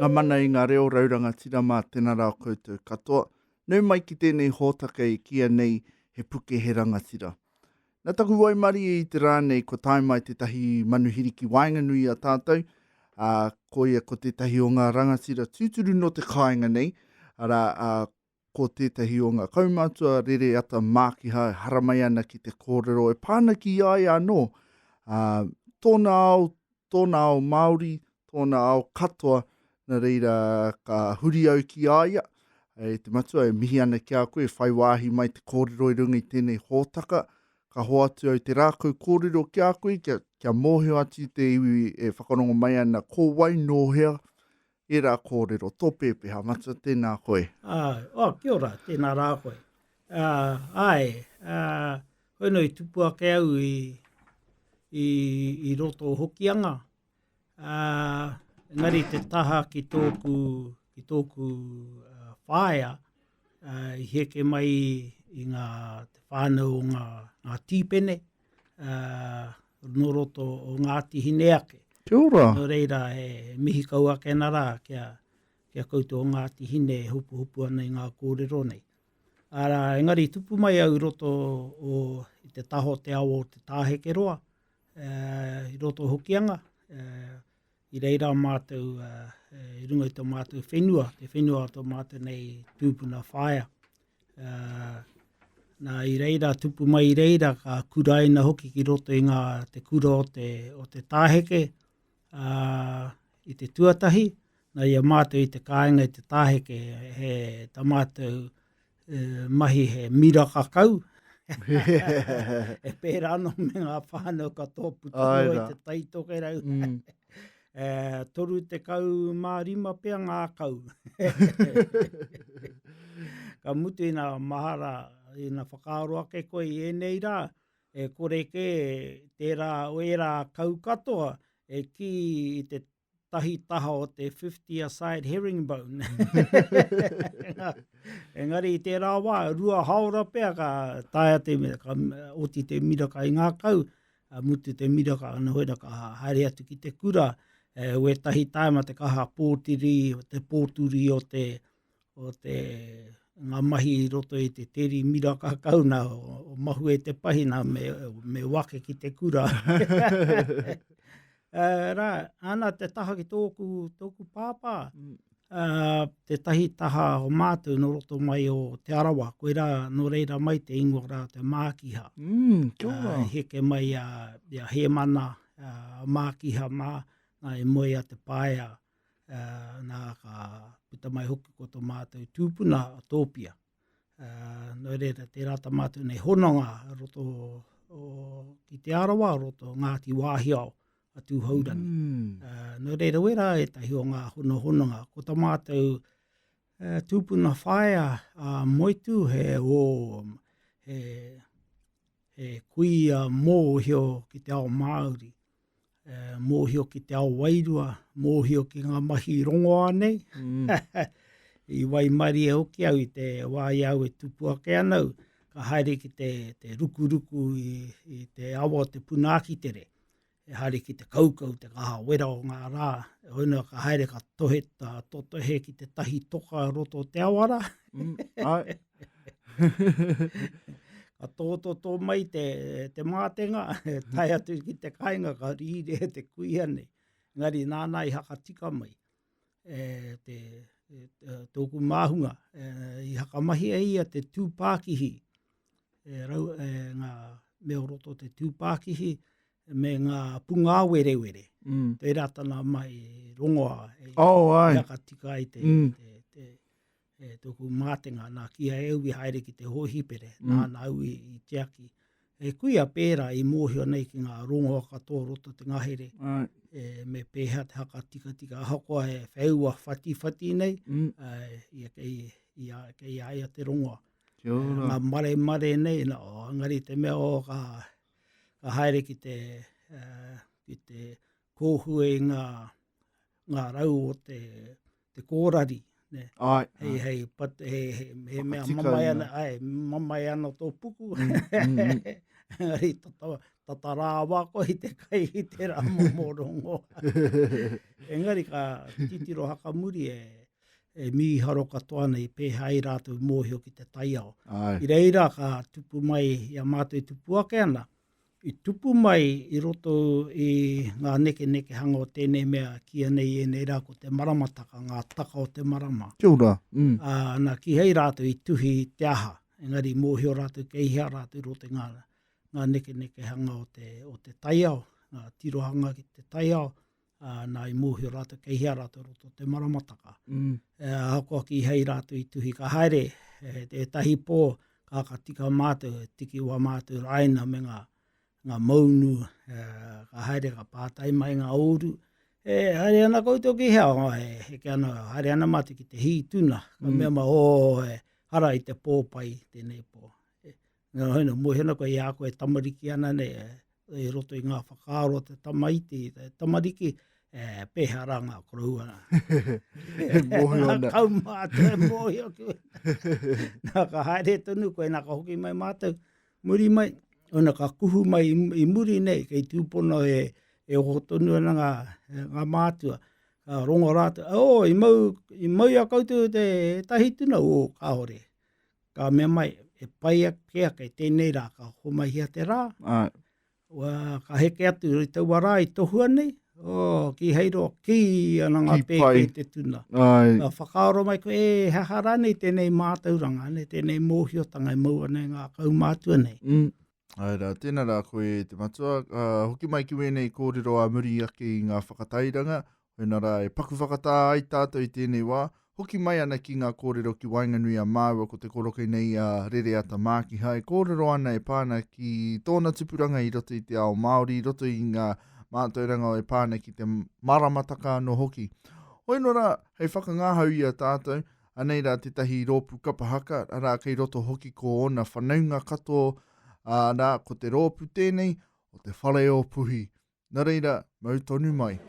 mana i ngā reo rauranga tira mā tēnā rā koutou katoa. Nau mai ki tēnei hōtaka i kia nei he puke he rangatira. Nā taku waimari i te rānei ko tae mai te tahi manuhiri ki Wainganui a tātou. Ko ia ko te tahi o ngā rangatira tūturu no te kāinga nei. Ara ko tētahi o ngā kaumātua rere ata mākiha e haramai ana ki te kōrero. E pāna ki ai anō. Tōna ao Māori, tōna ao katoa, nā reira ka huri au ki aia. E te matua e mihi ana ki a koe, whai wāhi mai te kōrero i runga i tēnei hōtaka. Ka ho atu au te rākau kōrero ki a koe, kia mōheo atu te iwi e whakarongo mai ana ko wai nōhea e rā kōrero. Tō pēpeha, matua tēnā koe. Kia ora, tēnā rā koe. Hoino i tupu ake au i roto hokianga. Engari te taha ki tōku whaia, i heke mai i te whānau o ngā tīpene, no roto o Ngāti Hine ake. Kia ora. No reira he mihi kau ake nara kia koutou o Ngāti Hine hupu ana i ngā kōrero nei. Engari tupu mai au roto i te taho te awo o te tāheke roa, i roto hokianga, i reira mātou, i runga i tō mātou whenua, te whenua o tō mātou nei tūpuna whaia. Nā i reira, tupu mai i reira, ka kuraina hoki ki roto i te kura o te tāheke, i te tuatahi, nā ia mātou i te kāinga i te tāheke, he tā mātou mahi he mira kakau, e pēra anō me ngā whānau ka tōpu tō i te taitoke rau. Toru te kau mā rima pia ngā kau. Ka mutu i nā mahara, i nā whakaaro ake koe i enei rā, e koreke tērā o era kau katoa, e ki i te tahi taha o te 50-a-side herringbone. Engari i tērā wā, rua haora pia ka taia ka oti te miraka i ngā kau, mutu te miraka ana hoera ka haere atu ki te kura, we tahi taima te kaha pōtiri, te pōturi o te ngā mahi roto i te teri miraka kauna o mahu e te pahina me wake ki te kura. Ana te taha ki tōku pāpā, te tahi taha o mātou no roto mai o te arawa, koe rā no reira mai te ingoa rā te mākiha. Kia ora. Heke mai he mana mākiha mā, nā e moe a te pāia, nā ka puta mai hoki ko tō mātou tūpuna a tōpia. No reira, te rata mātou nei hononga roto ki te arawa, roto Ngāti Wāhiao a tūhaurani. No reira, wera e tahi o ngā hononga, ko tā mātou tūpuna whaia moitu he kui mōhio ki te ao Māori. Mōhio ki te ao Wairua, mōhio ki ngā mahi rongoa nei. I Waimari e hoki au i te wai au e tupu ake anau, ka haere ki te rukuruku i te awa o te punaki tere. E haere ki te kaukau, te kaha wera o ngā rā. E hoina ka haere ka totohe ki te tahi toka roto o te awara. Ka tō mai te mātenga, tai atu ki te kāinga, ka rīre te kuia nei. Ngari nāna i haka tika mai. Tōku māhunga, i haka mahi e ia te tūpākihi. Ngā meo roto te tūpākihi, me ngā punga werewere. Te ratana mai rongoa. I haka tika i tōku mātenga, nā kia ewi haere ki te hohipere, nā au i te aki. E kuia pēra i mōhio nei ki ngā rongoa katoa roto te ngahere. Me pēha te haka tika hakoa e wheua whati nei, i aia te rongoa. Ngā mare nei, ngari te mea o ka haere ki te kōhue ngā rau o te kōrari, ne. Ai. Hei, pat, he mea Whakatika mamai ia. ana, mamai ana tō puku. Mm. Engari, tata rāwa ko i te kai i te rā momorongo. Engari, ka titiro hakamuri e miharo katoa nei pēhā i rātou mōhio ki te taiao. Ai. I reira ka tupu mai, ia mātou i tupu ake ana, i tupu mai i roto i ngā neke hanga o tēnei mea kia nei e nei rā ko te maramataka, ngā taka o te marama. Kia ora. Nā ki hei rātou i tuhi te aha. Engari, mōhio rātou keihia rātou roto ngā neke hanga o te taiao, ngā tirohanga ki te taiao, nā i mōhio rātou keihia rātou roto te maramataka. Hakoa ki hei rātou i tuhi ka haere, te tahi pō, ka tika mātou, tiki ua mātou raina me ngā maunu, ka haere ka pātai mai ngā ouru. Haere ana koutou ki hea, he ke ana, haere ana mātou ki te hi tuna, ka mea ma hara i te pōpai, tēnei pō. Hoina, mōhio ana koe i a koe tamariki ana nei, i roto i ngā whakaaro te tamaiti, te tamariki, pēhā rā ngā korau ana. Mōhio ana. Kau mātou, mōhio ki. Nā ka haere tonu koe, nā ka hoki mai mātou, muri mai, ona ka kuhu mai i muri nei, kei tūpono e hotonu ana ngā mātua, ka rongo rātou, i mau a koutou te tahi tuna, ka hore. Ka mea mai, e pai pia kei tēnei rā, ka homahia te rā. Ai. Ka heke atu i taua rā i tohua nei, ki heiro, ki ana ngā Ki pai. pēkei te tuna. Ai. Ka whakaaro mai ko, hahara nei tēnei mātauranga, nei tēnei mōhiotanga i maua nei ngā kaumātua nei. Ai rā, tēnā rā koe te matua. Hoki mai ki wēnei kōrero a muri ake i ngā whakatairanga. Hoina rā, e paku whakatā ai tātou i tēnei wā. Hoki mai ana ki ngā kōrero ki Wainganui a Māua ko te koroke nei a Rere Ata Mākiha. E kōrero ana e pāna ki tōna tupuranga i roto i te ao Māori, i roto i ngā mātauranga o e pāna ki te maramataka no hoki. Hoino rā, hei whakangāhau i a tātou, anei rā te tahi rōpu kapahaka, rā kei roto hoki ko ona whanaunga katoa, rā ko te rōpu tēnei, o te whare o puhi. Nā reira, mau tonu mai.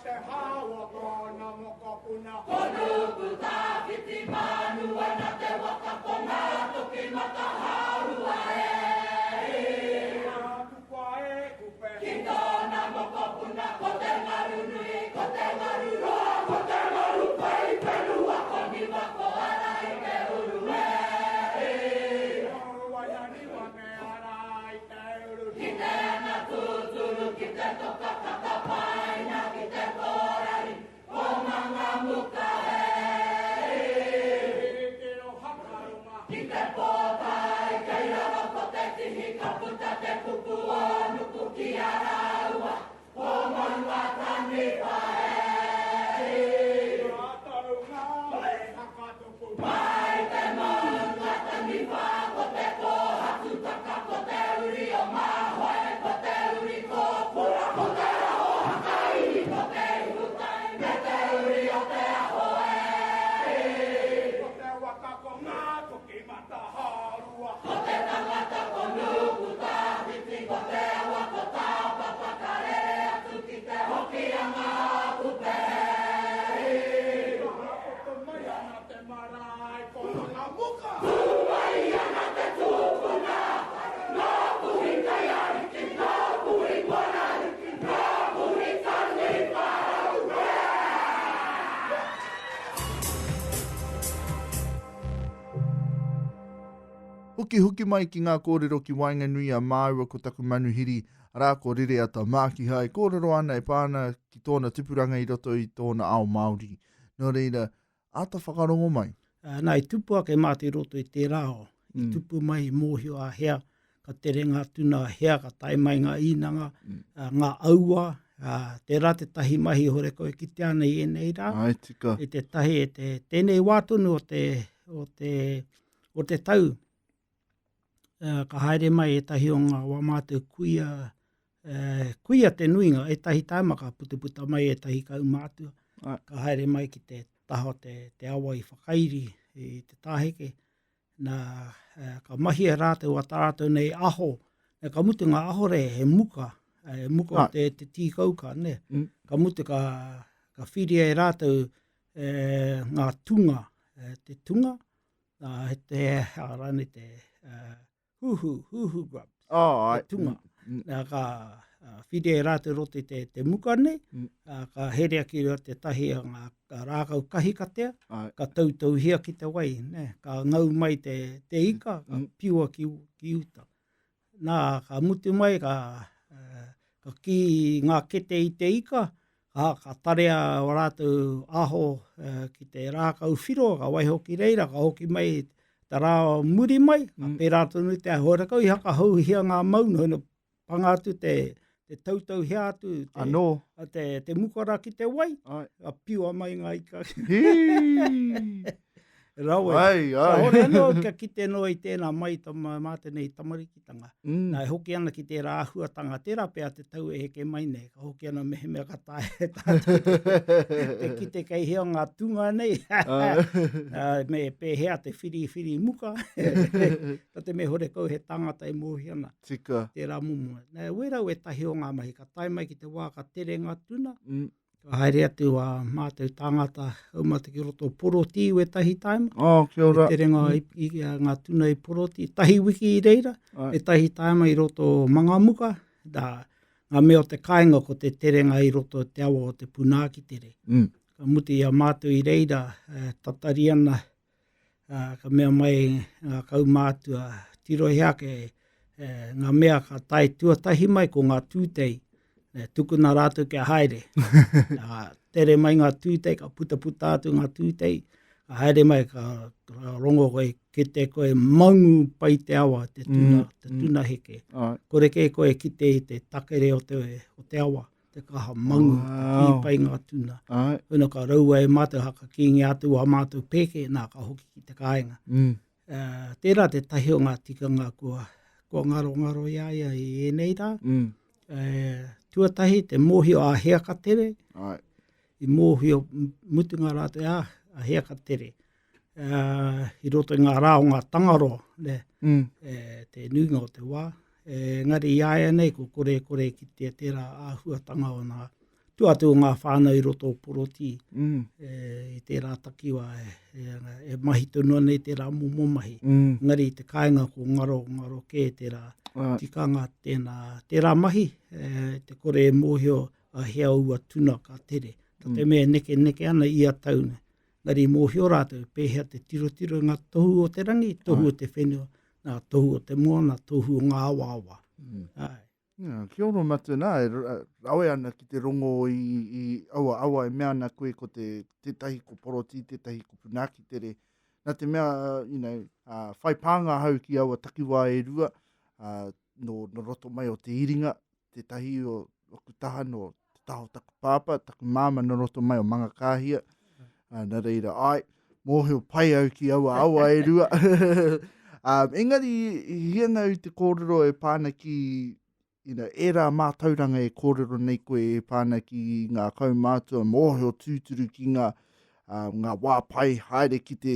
te hawa kona moko puna. Konuku tāwhiti manua na te waka ponga toki mata haurua e. Kupa e kupe. Ki tōna moko puna ko te ngaru nui, ko te ngaru roa, ko te ngaru pai penua ko ni wako ara i te uru e. Waiani wane ara i te uru. Ki te ana tūturu, ki te toka kakapaina, ki te kōrari, o manga muka e. Te o hakarunga. Ki te pōtai, kei rawa ko te tihi, ka puta te kupu o nuku ki a raua, o monua tani pae. Hakarunga e hakatupu. Mai te monua tani pa, ko te kōhatu taka, ko te uri o mahoe, ko te uri kōpura, ko te aho hakairi, ko te hutai, me te uri o te aho e. Ko te waka ko ngā toki mata harua. Ko te tangata ko nuku tāwhiti, ko te awa ko tāpapa karere atu ki te hoki a ngā kupe. Ko mai ana te marae ko ngā muka. Tuwai ana te tūpuna, ngā puhi kai ariki, ngā puhi wanariki, ngā puhi tani parau Huki mai ki ngā kōrero ki Wainganui a Māua ko taku manuhiri, rā ko rere ata māki hai, kōrero ana e pāna ki tōna tupuranga i roto i tōna ao Māori. Nō reira, ata whakarongo mai? Nā, i tupu ake mā te roto i te rao. I tupu mai i mōhio a hea, ka tere ngā tuna a hea, ka tai mai ngā inanga, ngā aua, te rā te tahi mahi hore koe ki te ana i enei rā. Ai, tika. E te tahi, e te tēnei wātunu o te tau. Ka haere mai e tahi o ngā wā mātou kuia te nuinga, e tahi taimaka putuputa mai e tahi kau mātua. Ai. Ka haere mai ki te taho te awa i whakairi i te tāheke. Nā, ka mahi e rātou a tātou nei aho. E ka mutu ngā aho re he muka. E muka o te tīkauka, ne? Ka mutu ka whiria e rātou ngā tunga. Te tunga, he te harane te huhu grub. Oh, ai. Te tunga. Nā ka whiria e rātou rote te muka ne. Ka herea ki rua te tahi a ngā rākau kahikatea. Ai. Ka tautau hia ki te wai. Ne? Ka ngau mai te ika, ka piua ki uta. Nā, ka mutu mai, ka ki ngā kete i te ika, ka tarea o rātou aho ki te rākau whiro, ka waihoki reira, ka hoki mai te rā muri mai, ka pē rātou nui te ahorakau, i haka hau hia ngā mauna, hana panga atu te tautau hea atu, Anō. te mukara ki te wai, Ai. ka piua mai ngā ika. Hii. Rawe. Ai, Ka ai. hore anō ka kite no i tēnā mai mātenei tamarikitanga. Mm. Nā, hoki ana ki te rāhuatanga, tērā pēr te tau e heke mai nei, ka hoki ana mehe mea ka tae, te kite kei hea ngā tunga nei, me pē hea te whiri muka, ka te me hore kau he tangata e mōhi ana, Tika. tērā mumu. Nā, werau e tahi o ngā mahi, ka tae mai ki te wā, ka tere ngā tuna, Mm. ka haere atu a mātou tangata, haumata ki roto poroti we tahi taima, Oh, kia ora. e tere ngā tuna i poroti, tahi wiki i reira, Ai. e tahi taima i roto mangamuka, ngā mea o te kāinga ko te terenga i roto te awa o te punāki tere. Mm. Ka muti a mātou i reira, tatari ana, ka mea mai ngā kau mātua, tiro hea ke ngā mea ka tai tuatahi mai ko ngā tūtei, tukuna rātou kia haere. Tere mai ngā tūtei, ka puta atu ngā tūtei, ka haere mai ka rongo koe ki te koe maungu pai te awa, te tuna heke. Ai. Kore ke koe ki te takere o te awa, te kaha maungu, ki pai ngā tuna. Ai. Una ka raua e mātou haka ki ngi atu a mātou peke, nā ka hoki ki te kāinga. Mm. Tērā te tahi o ngā tikanga kua ngaro iaia i enei rā. Mm. Tuatahi te mōhio a hea ka tere, Ai. i mōhio mutunga rātou a hea ka tere. I roto i ngā rā o ngā tangaro, Mm. te nuinga o te wā. Ngari iaia nei ko kore ki te tērā āhuatanga o ngā tuatu ngā whānau i roto o poroti. Mm. I tērā takiwa e mahi tunua nei tērā momo mahi. Mm. Ngari te kāinga ko ngaro kē tērā tikanga tērā mahi, te kore e mōhio a hea ua tuna ka tere. Ta te mea neke ana i a taune. Ngari mōhio rātou pēhea te tiro ngā tohu o te rangi, tohu o te whenua, ngā tohu o te moana, tohu o ngā awa. Kia ora matuna, rawe ana ki te rongo i awa e mea ana koe ko te tahi ko poroti, te tahi ko punaki tere. Nā te mea, whai pānga hau ki awa takiwā e rua, no roto mai o te iringa, te tahi o kutaha no te taho taku pāpa, taku māma no roto mai o manga kāhia. Nā reira, mōheo pai au ki awa e rua. Engari, hianga u te kōrero e pāna ki, era mātauranga e kōrero nei koe e pāna ki ngā kaumātua, mōheo tūturu ki ngā wā pai haere ki te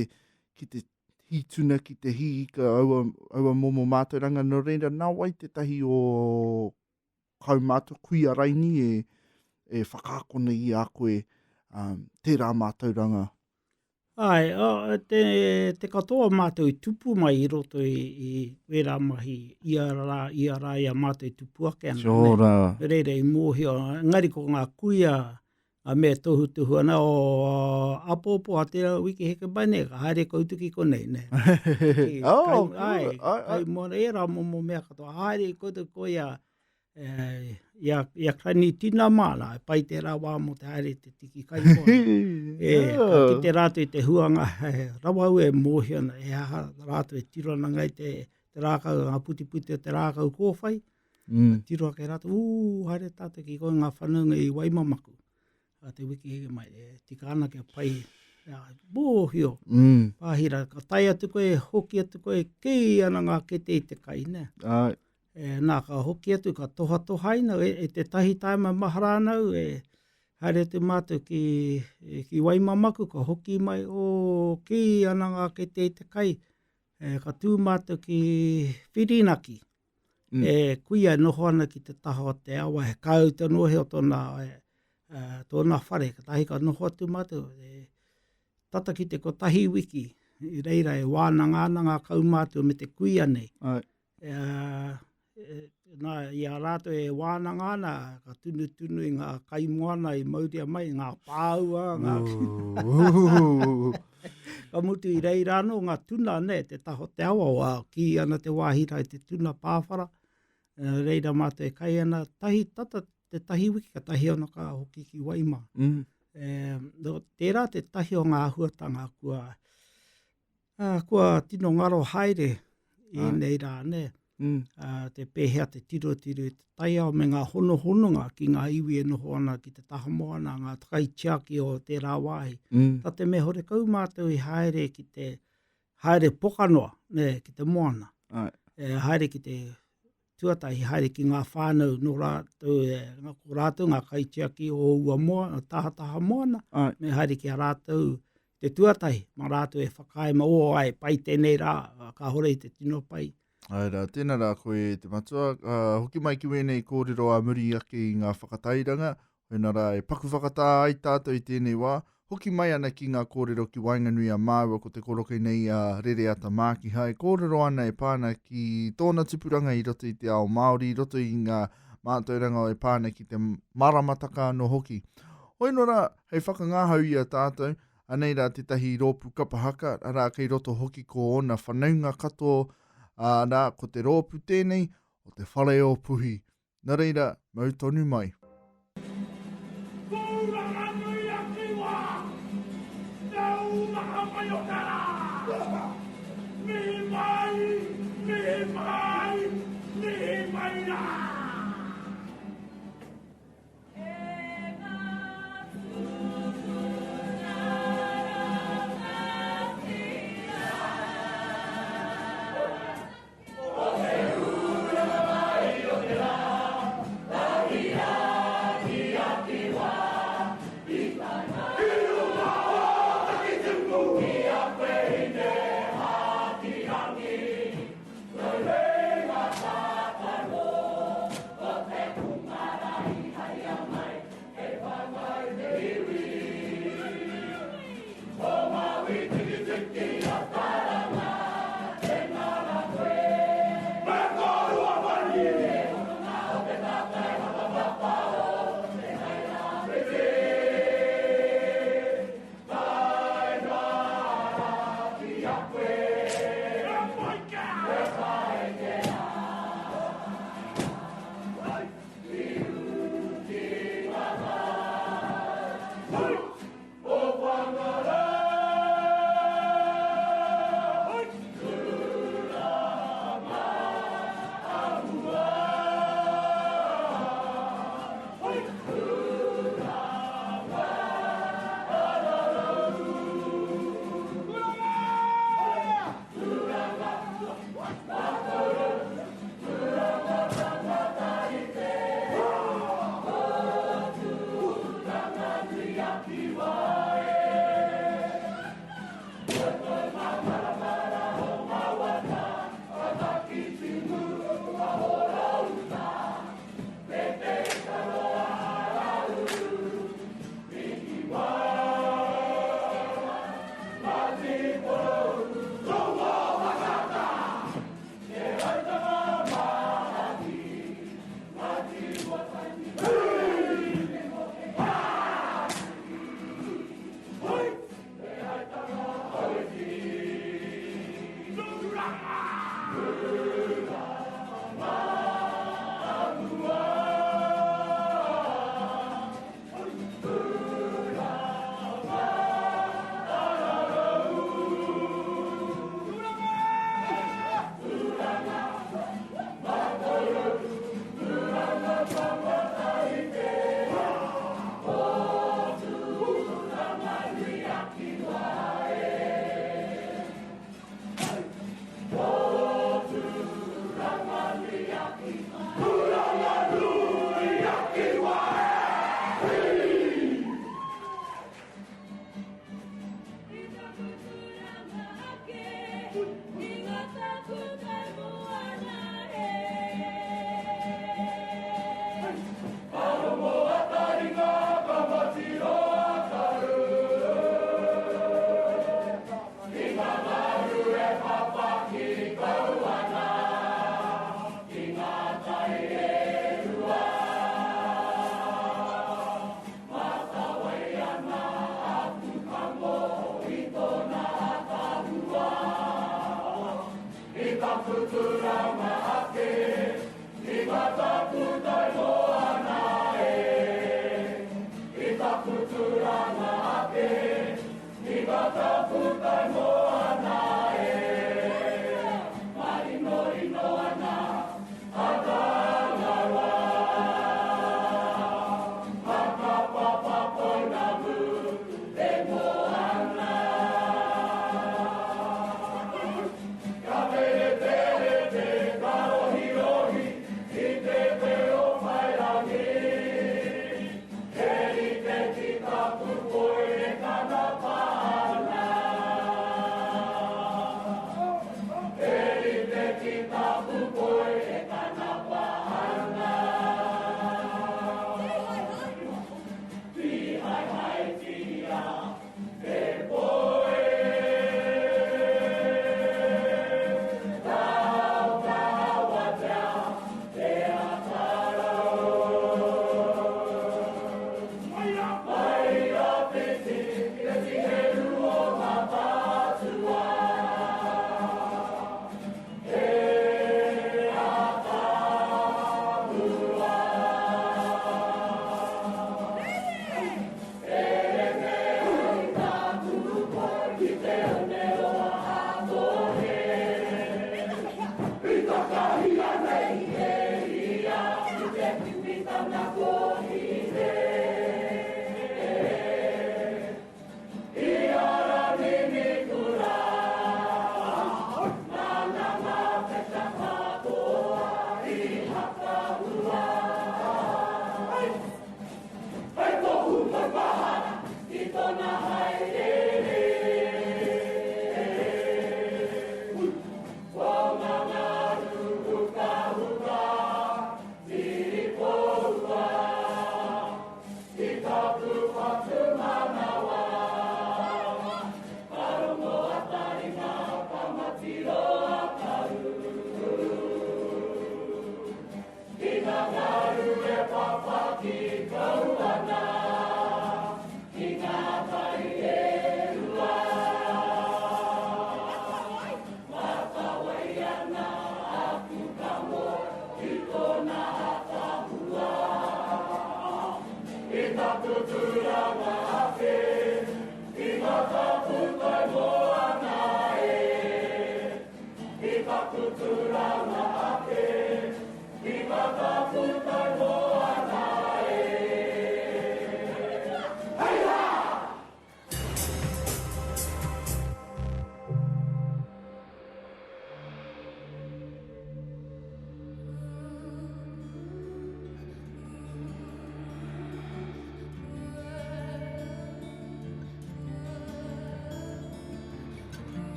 hituna, ki te hiika, aua momo mātauranga. No reira, nā wai te tahi o kaumātua kui a raini e whakaakona i a koe tērā mātauranga. Te katoa mātou i tupu mai i roto i wera mahi i a rā ia mātou i tupu ake ana. Sure. Reire i mōhio, ngari ko ngā kuia a mea tohu ana o apopo a te wiki heke bane, ka haere koutuki konei, ne? Kai mōna e rā momo mea katoa, haere koutuki koia ia krani tina māla, pai te rā wā mo te haere te tiki kai mōna. Ka ki te rātou i te huanga, rawau e mōhio na, e aha rātou e tiro na ngai te rākau, ngā puti o te rākau kōwhai, tiro ake rātou, haere tātou ki koe ngā whanunga i Waimamaku. Te wiki hege mai, tika ana kia pai, mōhio, pāhira, ka tai atu koe, hoki atu koe, kei ana ngā kete i te kai, ne? Nā ka hoki atu, ka tohaina, e te tahi taima maharānau, haere te mātou ki Waimamaku, ka hoki mai, kei ana ngā kete i te kai, ka tū mātou ki Whirinaki, kuia noho ana ki te taho o te awa, he kau te nohe o tōna whare, ka tahi ka noho atu mātou, tata ki te ko tahi wiki, i reira e wānanga kau mātou me te kuia nei. I a rātou e wānanga ana, ka tunu i ngā kaimoana i mauria mai, ngā pāua, ka mutu i reira anō, ngā tuna ne, te taho te awa, ki ana te wāhira i te tuna pāwhara, reira mātou e kai ana, tata te tahi wiki, ka tahi ana ka hoki ki Waima. Tērā te tahi o ngā huatanga kua tino ngaro haere i nei rā, ne? Te pēhea te tiro, te tai au me ngā hononga ki ngā iwi e noho ana ki te taha moana, ngā takai tiaki o tērā wāhi. Tā te me hore kau mātou i haere ki te haere pokanoa, ne, ki te moana. Haere ki te tuatahi, haere ki ngā whānau no rātou, ngā kaitiaki o ua moana, taha moana, me haere ki a rātou te tuatahi, ma rātou e whakaima ai, pai tēnei rā, ka hore i te tino pai. Aira, tēnā rā koe te matua. Hoki mai ki wēnei kōrero a muri ake i ngā whakatairanga. Hena rā e paku whakatā ai tātou i tēnei wā. Hoki mai ana ki ngā kōrero ki Wainganui a Māua ko te koroke nei a Rere Ata Mākiha. E kōrero ana e pāna ki tōna tupuranga i roto i te ao Māori, i roto i ngā mātauranga o e pāna ki te maramataka no hoki. Hoino rā, hei whakangāhau i a tātou, anei rā te tahi rōpu kapahaka, rā kei roto hoki ko ona whanaunga katoa, nā, ko te rōpu tēnei, o te whare o puhi. Nā reira, mau tonu mai. Kūranga nui a kiwa, nau maha mai o tara. Mihi mai rā. Yeah.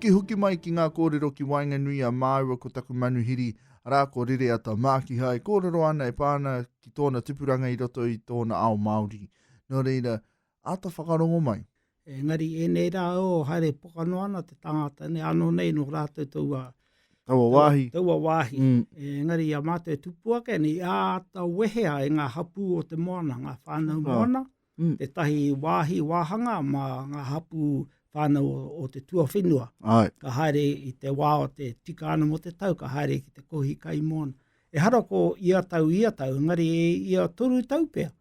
Huki mai ki ngā kōrero ki Wainganui a Māua ko taku manuhiri, rā ko rere ata māki hai, kōrero ana e pāna ki tōna tupuranga i roto i tōna ao Māori. Nō reira, ata whakarongo mai? Engari, e nei rā o haere pokano ana te tangata, ne ano nei no rātou taua wāhi. Taua wāhi. Engari, a mātou e tupu ake, ni āta wehea e ngā hapu o te moana, ngā whānau moana, te tahi wāhi wāhanga, ma ngā hapu whānau o te tua whenua. Ai. Ka haere i te wā o te tika ana mo te tau, ka haere ki te kohi kai moana. E hara ko ia tau, ngari e ia toru tau pēr.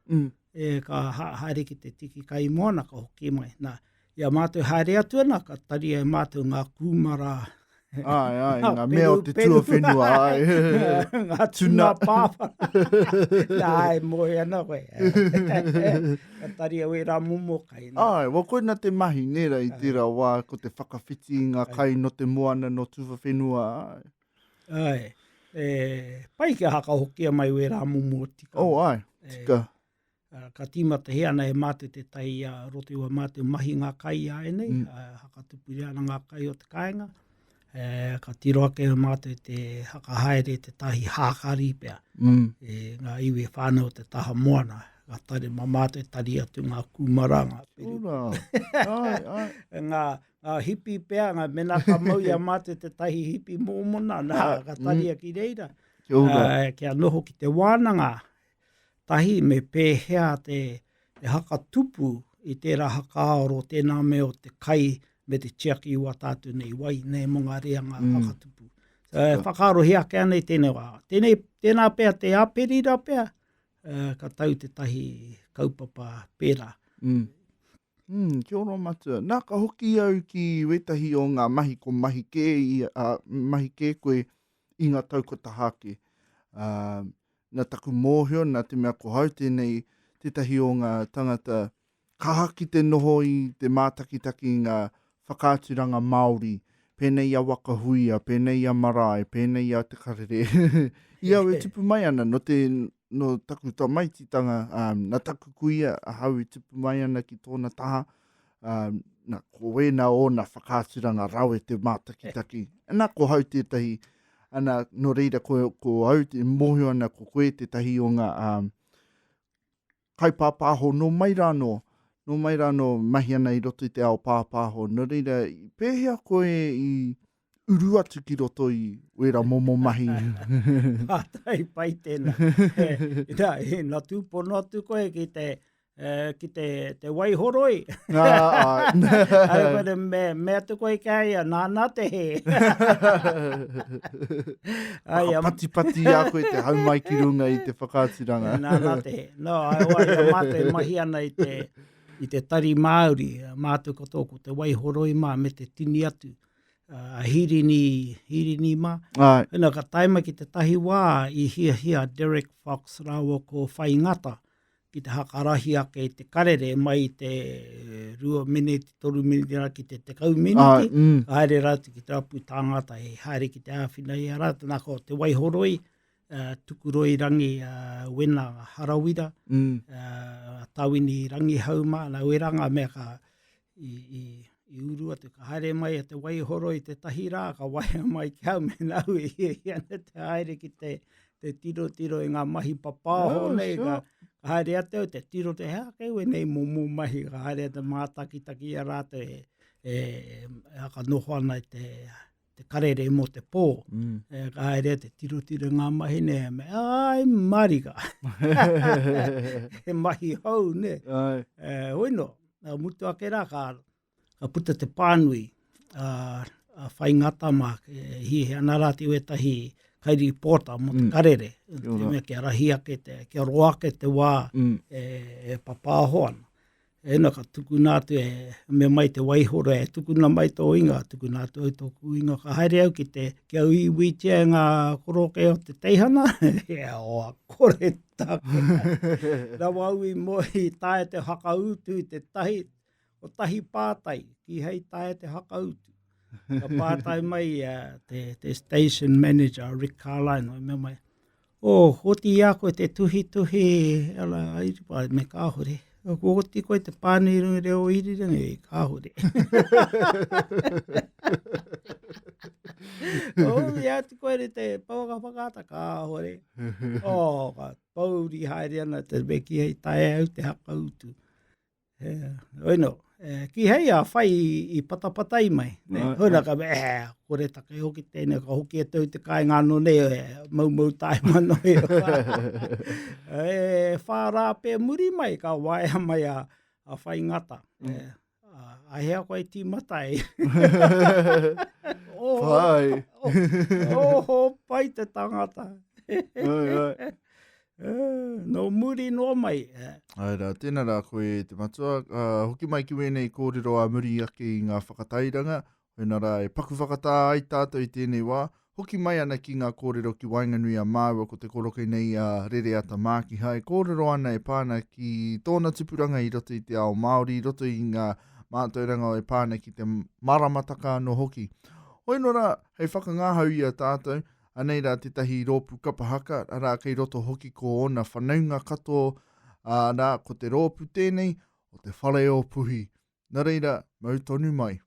E ka haere ki te tiki kai moana ka hoki mai. Nā, ia mātou haere atu ana, ka tari e mātou ngā kūmara. Ai, ngā mea o te tua whenua, ai. Ngā tuna pāpa. Nā, e moe ana koe. Ka tari e wera momo kai. Ai, wa koe na te mahi nera i tira wā, ko te whakawhiti ngā kai no te moana no tua whenua, ai. Ai, pai ke haka hokia mai wera momo tika. Oh, ai, tika. Ka tīmata he ana e mātou te tai rote ua mātou mahi ngā kai ai nei, haka tupuri ana ngā kai o te kāinga. Ka tiro ake mātou te hakahaere te tahi hākari pia. Ngā iwe whānau te taha moana. Ka tare ma mātou tari atu ngā kūmara, ngā peru. Ngā hipi pia, ngā mena ka mau ia mātou te tahi hipi mōmona. Ka tari aki reira. Kia noho ki te wānanga. Tahi me pēhea te hakatupu i tērā hakaaro tēnā mea o te kai me te tiaki ua tātou nei wai, nei mo ngā rea ngā hakatupu. Whakaaro hea ke anei tēnei wā. Tēnā pēr te aperira pēr, ka tau te tahi kaupapa pērā. Kia ora matua. Nā ka hoki au ki wetahi o ngā mahi ko mahi kē koe i ngā taukotahake. Nā taku mōhio, nā te mea ko hau tēnei tētahi o ngā tangata kahaki te noho i te mātakitaki i ngā whakāturanga Māori. Pēnei a Wakahuia, pēnei a Marae, pēnei a te karere. Ia e tupu mai ana no taku tamaititanga, nā taku kuia a hau e tupu mai ana ki tōna taha. Nā koe nā o nā whakāturanga rawe te mātakitaki. Nā ko hau tētahi, ana no reira ko hau te mōhio ana ko koe tētahi o ngā kaipāpāho no mai rāno. No mai rāno mahi ana i roto i te ao pāpāho. No reira, pēhea koe i uru atu ki roto i wera momo mahi. Pātai pai tēnā. Nā tūpono atu koe ki te waihoroi. Ai mea tu koe kai a nāna te he. Pati a koe te hau mai ki runga i te whakāturanga. Nāna te he. No, ai wai mate mahi ana i te tari Māori, mātu ko tōku, te waihoroi mā me te tini atu. Hirini mā. Ina ka taima ki te tahi wā i hia Derek Fox rāua ko whaingata ki te hakarahi ake i te karere mai te 2 miniti, 3 miniti ki te 10 miniti. Haere rātu ki te rapu tāngata e haere ki te āwhina i rātu nako te waihoroi, tukuroi rangi wena harawira, tawini rangi hauma, nā weranga mea ka i urua te ka haere mai a te waihoroi te tahi rā, ka waia mai ki hau me nau e ana te haere ki te tiro i ngā mahi papāho nei, ka haere ateo te tiro te hea keu e nei momo mahi, ka haere te mātakitaki a rātu haka noho ana i te karere mo te pō. Ka haere te tiro ngā mahi nei, me ai marika. He mahi hau ne. Hoino, mutu ake rā ka puta te pānui a whaingata mā, hi he anarati wetahi kairi pōta mo te karere. Te mea kia rahi ake, kia roa ake te wā e papāho ana. Ena ka tukuna atu me mai te waihoro tukuna mai tō inga, tukuna atu au tōku inga. Ka haere au ki au iwi tia ngā koroke o te teihana. Oa kore take. Rawa au i moi tae te hakautu i te tahi, o tahi pātai, ki hei tae te hakautu. Ka pātai mai te station manager, Rick Carline, me mai. Hoti ia koe te tuhi, ala airipa me kāhore. Hoti koe te pānei rungi reo irirangi e kāhore. Ia te koe re te pauaka kāhore. Ka pauri haere ana te beki hei tae au te hakautu. Oino. Ki hei a whai i patapatai mai. Hona ka me, kore take hoki tēnei, ka hoki e tau te kai ngāno nei, mau tai mano e. Whārā pē muri mai, ka waia mai a whaingata. A hea koe ti matai. Pai. Pai te tangata. No muri no mai. Aira, tēnā rā koe te matua. Hoki mai ki wēnei kōrero a muri ake i ngā whakatairanga. Hena rā e paku whakatā ai tātou i tēnei wā. Hoki mai ana ki ngā kōrero ki Wainganui a Māua ko te koroke nei a Rere Ata Mākihai. Kōrero ana e pāna ki tōna tupuranga i roto i te ao Māori, i roto i ngā mātauranga e pāna ki te maramataka no hoki. Hoino rā, hei whakangāhau i a tātou. Anei rā tētahi rōpu kapahaka, rā kei roto hoki ko ona whanaunga kato, rā ko te rōpu tēnei, o te whare o puhi. Nā reira, mau tonu mai.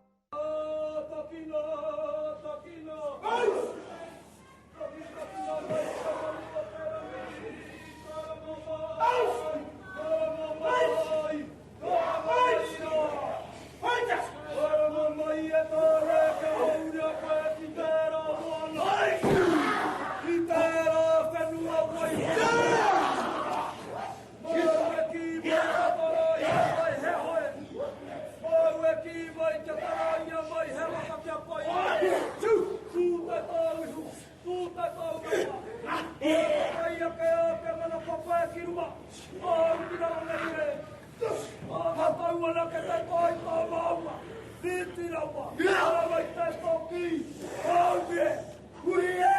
Vai, wala ka tayo koi ko mama. Diti na ba? Wala may tayo toki. Oye! Uye!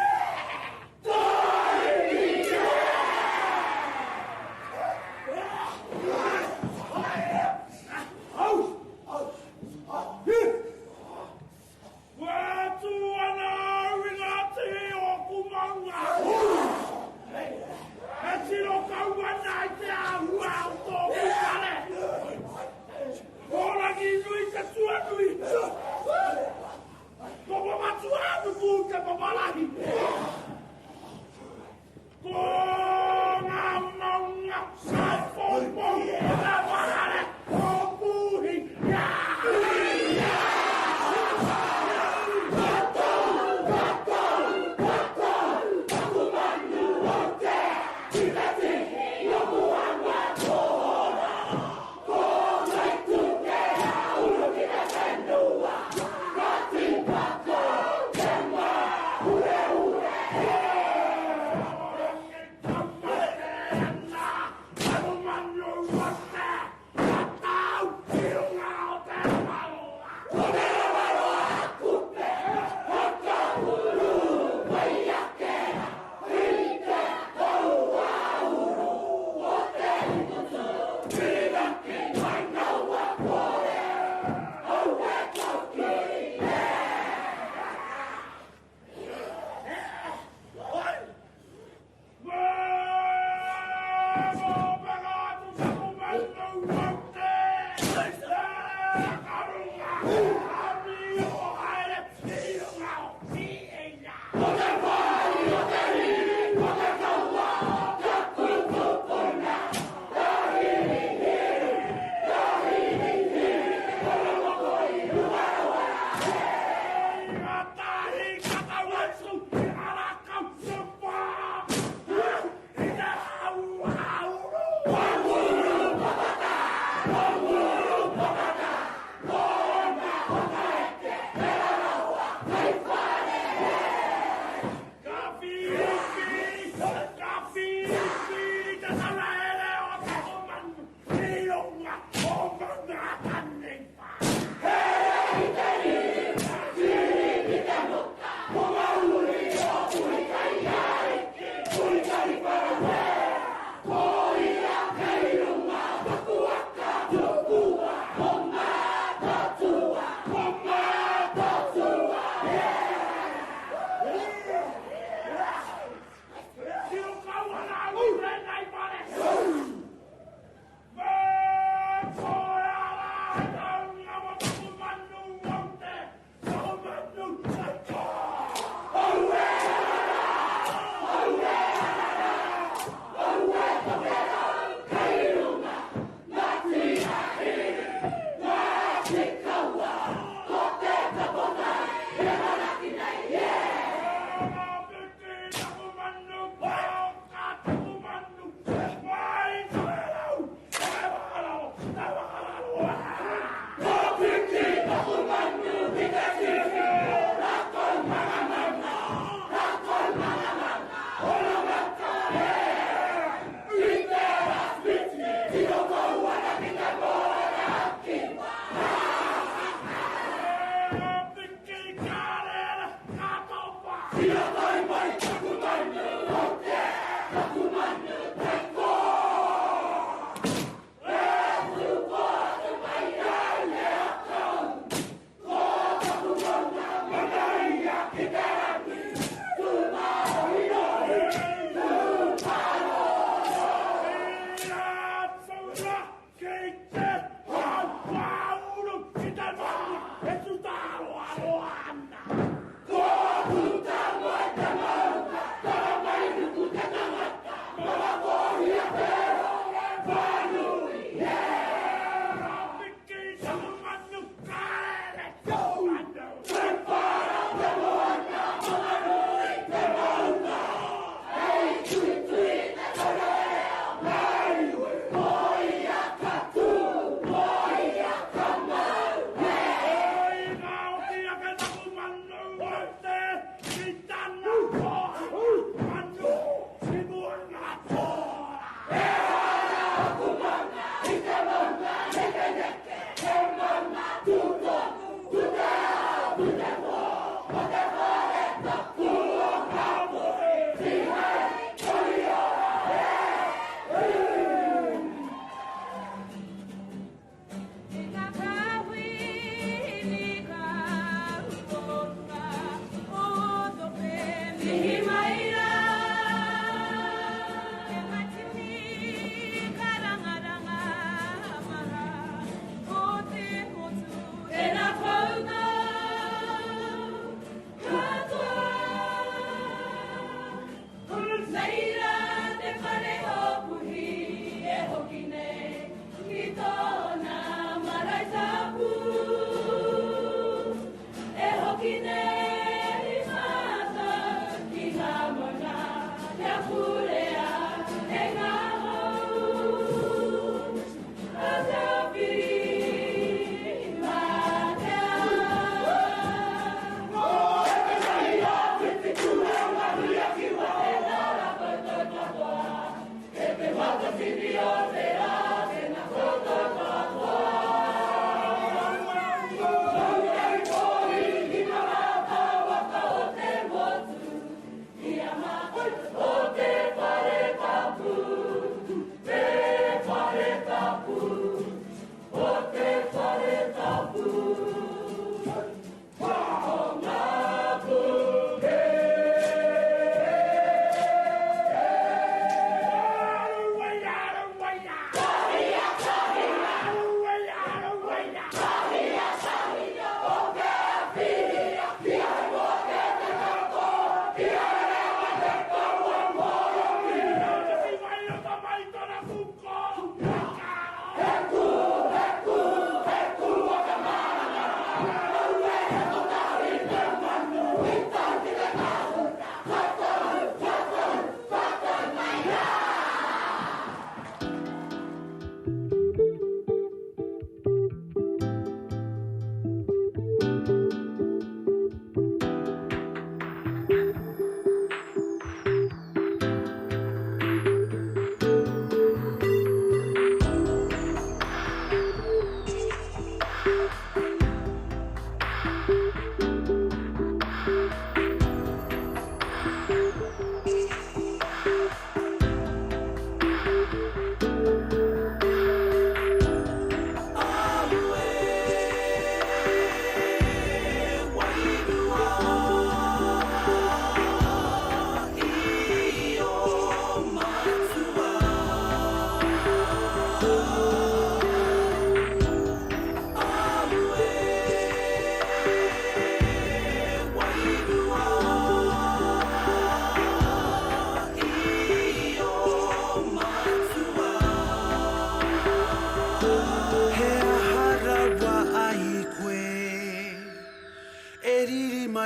Watu wanawingati okumanga. Etiro kawanai hua utoku kare. Ora ginui ka tuanui. Kopo matuanu puke papalahi. Konga maunga sapopo. Ora parare. Opuhi.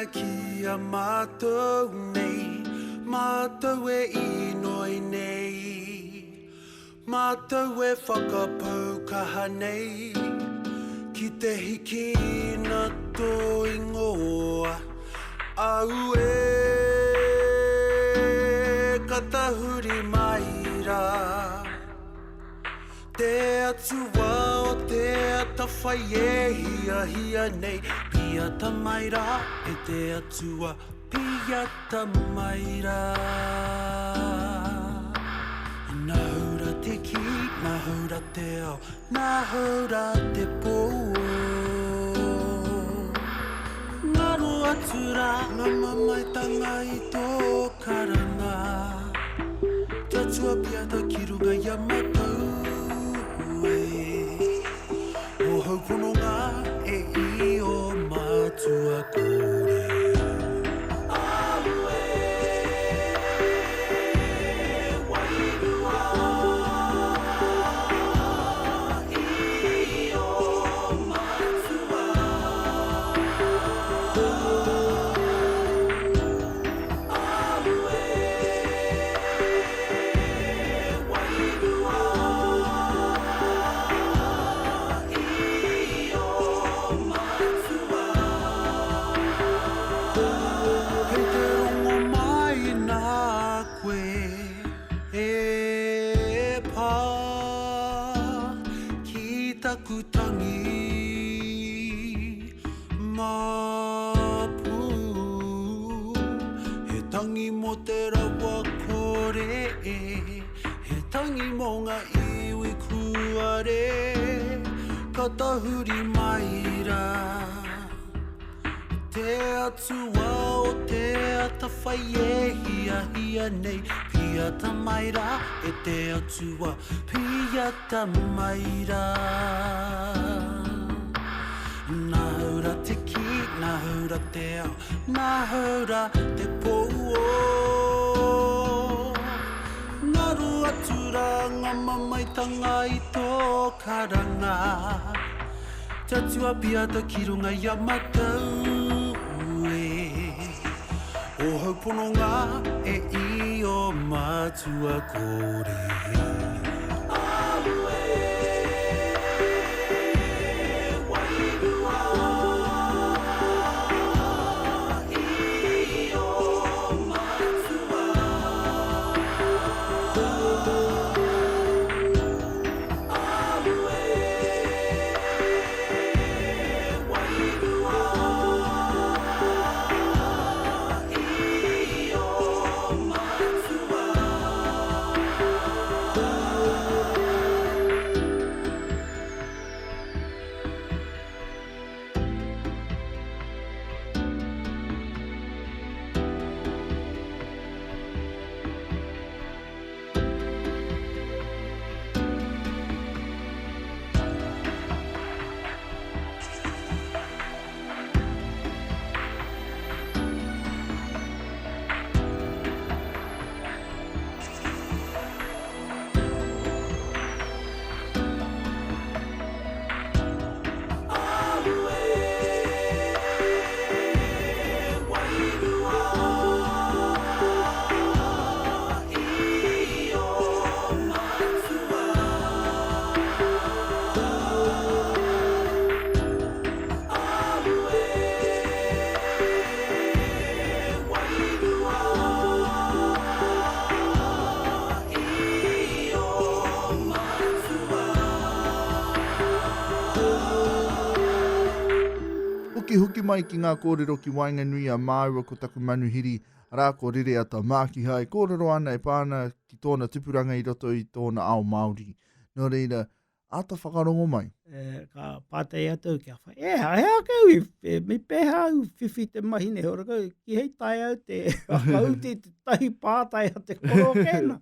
mai ki a mātou nei, mātou e inoi nei, mātou e whakapau kaha nei, ki te hiki na tō ingoa, au e katahuri mai rā. Te atua o te atawhai e hia hia nei, pia tamai rā, e te atua pia tamai rā. Nā hura te ki, nā hura te ao, nā hura te pō. Ngaro atu rā, ngā mamaitanga i tō karanga. Te atua pia ta ki runga ia matau. O hau pono ngā e I o mātua kore. Katahuri mai rā. Te atua o te atawhai e hia hia nei, pia tamai rā, e te atua pia tamai rā. Nā hura te ki, nā hura te ao, nā hura te pō. Ngaru atu rā, ngā mamaitanga I tō karanga. Te atua pia ta ki runga ia matau e. O hau pono ngā e I o mātua kore. Wiki huki mai ki ngā kōrero ki Wainganui a Māua ko taku manuhiri, rā ko rere ata māki hai, kōrero ana e pāna ki tōna tupuranga i roto i tōna ao Māori. Nō reira, ata whakarongo mai. Ka pātai atu kia whai. Hea kau me peha au whiwhi te mahine hora kau, ki hei tai au te kau te tahi pātai a te koro kena.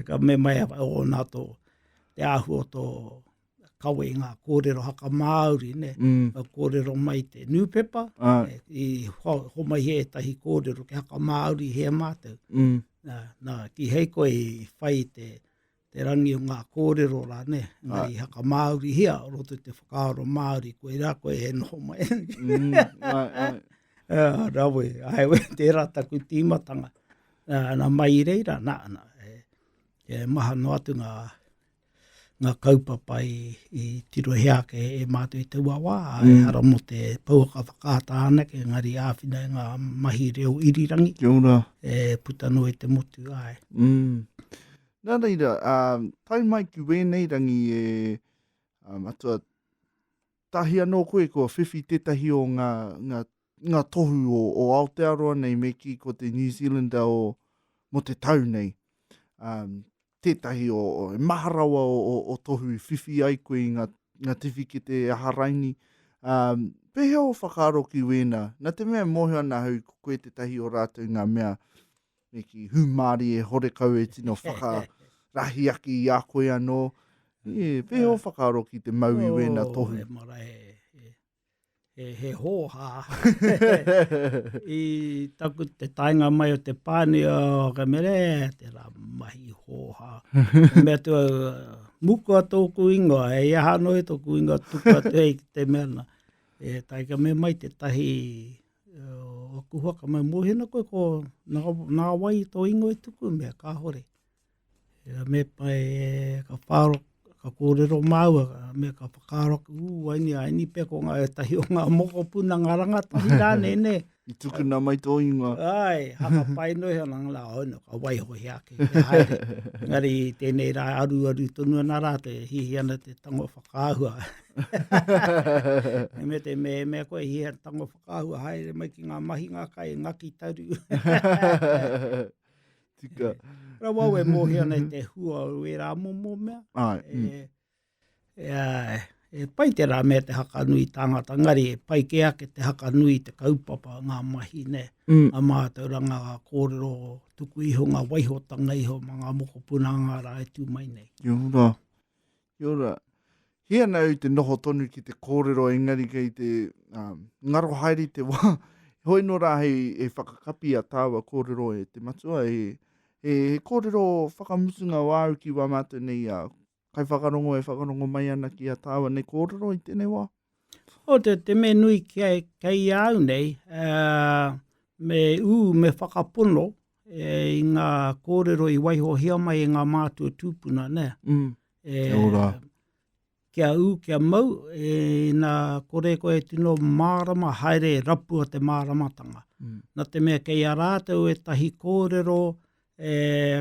Ka me mai o nā tō te ahu o tō kawe ngā kōrero haka Māori, ne? Ka kōrero mai te newspaper, i ho mai he tahi kōrero ki haka Māori hea mātou. Nā, ki hei koe i whai te rangi o ngā kōrero rā, ne? Ngāi haka Māori hea, roto te whakaaro Māori, koe rā koe he noho mai. Rawe, ai te rā taku tīmatanga. Nā mai reira, nā, maha no atu ngā kaupapa i tiro heake e mātou i taua wā, e hara mo te pauaka whakaata ana ke ngari āwhina ngā mahi reo irirangi. Kia ora. E puta no e te motu ai. Nā reira, tai mai ki wēnei rangi atua, tahi anō koe kua whiwhi tetahi o ngā tohu o Aotearoa nei me ki ko te New Zealander mo te tau nei. Tētahi o maharawa o tohu i whiwhi ai koe i ngā tiwhikete e haraini. Pehea o whakaaro ki wēnā. Nā te mea mohi ana hau koe tētahi o rātou ngā mea me ki humari e hore kau e tino whakarahi aki i a koe anō. Pehea o whakaaro ki te mau i wēnā tohu. He hōha. I taku te tainga mai o te pāni o ka mere, te rā mahi hōha. Mea tua muku a tōku ingoa, e aha noi tōku ingoa tuku atu hei ki te mena. Taika me mai te tahi o kuhaka mai mohina koe ko nā wai tō ingoa i tuku mea ka hore. Me pai ka whāro ka kōrero māua, me ka whakaaro, aini pe ko ngā tahi o ngā moko puna ngā rangatahi rāne, ne? I tuku nā mai tō ingoa. Ai, haka pai noi hana ngā hono, ka waiho heake, ke haere. Ngari tēnei rā aru tonu ana rā te hihi ana te tango whakaahua. Me te me koe hihi ana tango whakaahua, haere mai ki ngā mahi ngā kai, ngaki taru. Tika. Ra wau e mohi ana te hua o e rā momo mea. Pai te rā mea te haka nui tāngata, ngari e pai ke ake te haka nui te kaupapa ngā mahi, ne? A mātauranga ngā kōrero tuku iho, ngā waihotanga iho, ngā moko puna ngā rā e tū mai nei. Kia ora. Kia ora. Hea nau te noho tonu ki te kōrero engari kei te ngaro haere te wā. Hoi no rā hei e whakakapi a tāua kōrero e te matua e kōrero whakamusunga wāu ki wā mātou nei a kai whakarongo e whakarongo mai ana ki a tāua nei kōrero i tēnei wā? O te me nui kei au nei, me whakapono i ngā kōrero i waiho hia mai e ngā mātua tūpuna, ne? Kia ora. Kia kia mau, nā kore koe tino mārama haere rapu o te māramatanga. Nā te mea kei a rātou e tahi kōrero,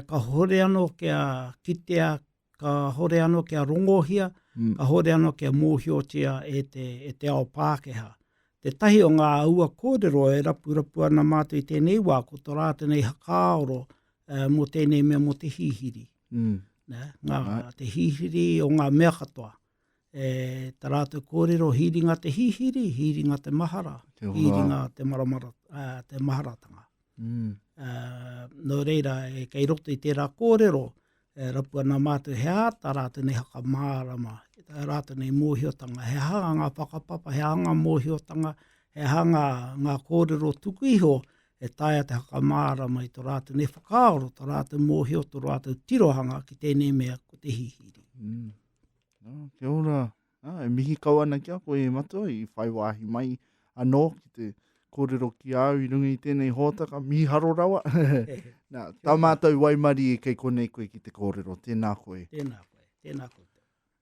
ka hore ano kia kitea, ka hore ano kia rongohia, ka hore ano kia mōhiotia e te ao Pākehā. Te tahi o ngā ua kōrero e rapu ana mātou i tēnei wā, ko tō rā tēnei hakaoro mo tēnei mea mo te hihiri. Te hihiri o ngā mea katoa. Tā rātou kōrero hiringa te hihiri, hiringa te mahara, hiringa te maharatanga. Nō reira, kei roto i tērā kōrero, rapu ana mātou hea, tā rātou nei haka mārama, tā rātou nei mōhiotanga, he hanga ngā whakapapa, he hanga mōhiotanga, he hanga ngā kōrero tuku iho, e taia te haka mārama i tō rātou nei whakaoro, tō rātou mōhio, tō rātou tirohanga ki tēnei mea ko te hihiri. Kia ora. E mihi kau ana kia koe e matua i whai wāhi mai anō ki te kōrero ki au i runga i tēnei hōtaka, mihi haro rawa. Tā mātou waimari e kei konei koe ki te kōrero. Tēnā koe. Tēnā koe.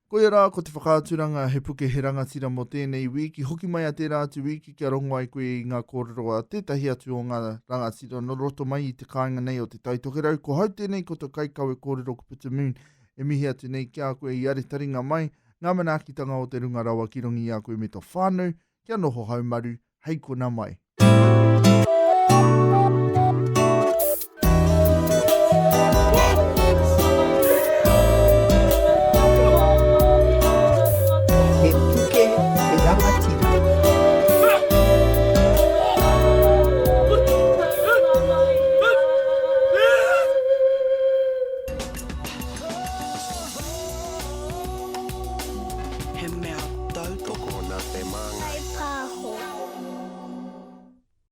Koe rā, ko te whakaaturanga he puke he rangatira mo tēnei wiki. Hoki mai a tērā atu wiki kia rongo ai koe i ngā kōrero a tētahi atu o ngā rangatira. No roto mai i te kāinga nei o te taitokerau. Ko hau tēnei ko te kaikawe kōrero ko Puta Moon. E mihi atu nei kia koe i are taringa mai. Ngā manaakitanga o te runga rawa ki rongi a koe me tō whānau. Kia noho haumaru, hei kona mai. He puke e rangatira. He mea tau toko na te manga. Hei pāho.